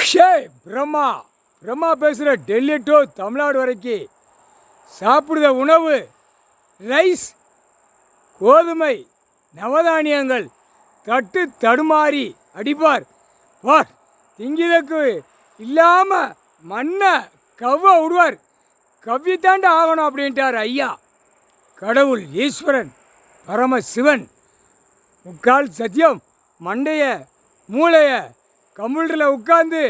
ஷே பிரம்மா பிரம்மா பேசுகிற டெல்லி டு தமிழ்நாடு வரைக்கும் சாப்பிடுத உணவு ரைஸ், கோதுமை, நவதானியங்கள் தட்டு தடுமாறி அடிப்பார். பார் திங்கிதக்கு இல்லாமல் மண்ணை கவ்வ விடுவார். கவ்வித்தாண்ட ஆகணும் அப்படின்ட்டார் ஐயா. கடவுள் ஈஸ்வரன் பரமசிவன் முக்கால் சத்தியம் மண்டைய மூளைய கம்ப்யூட்டரில் உட்காந்து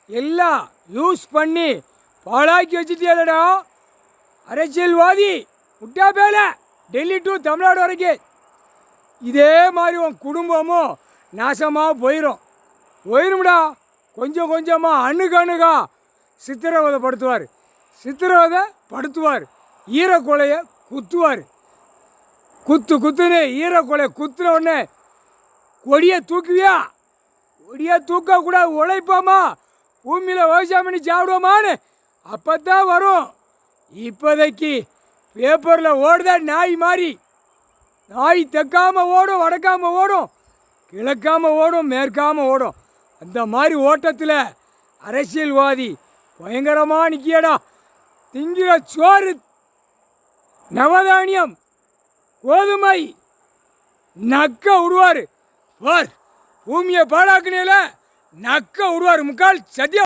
எல்லாம் யூஸ் பண்ணி பாழாக்கி வச்சுட்டியாலடா அரசியல்வாதி. முட்டா பேல டெல்லி டு தமிழ்நாடு வரைக்கும் இதே மாதிரி உன் குடும்பமும் நாசமாக போயிரும்டா. கொஞ்சம் கொஞ்சமாக அணுகணுகா சித்திரவதை படுத்துவார். ஈரக்கொலையை குத்துவார். குத்துன்னு ஈரக்கொலை குத்துன உடனே கொடியை தூக்குவியா? கொடியை தூக்கக்கூடாது, உழைப்போமா, பூமியில் விவசாயம் பண்ணி சாப்பிடுவோமான்னு அப்போத்தான் வரும். இப்போதைக்கு பேப்பரில் ஓடுத நாய் மாதிரி. நாய் தெற்காமல் ஓடும், வடக்காமல் ஓடும், கிழக்காமல் ஓடும், மேற்காமல் ஓடும். அந்த மாதிரி ஓட்டத்தில் அரசியல்வாதி பயங்கரமாக நிற்கியடா. திங்கிற சோறு, நவதானியம், கோதுமை நக்க விடுவார். பார் பூமியை பாழாக்குனையில நக்க விடுவார். முக்கால் சத்தியம்.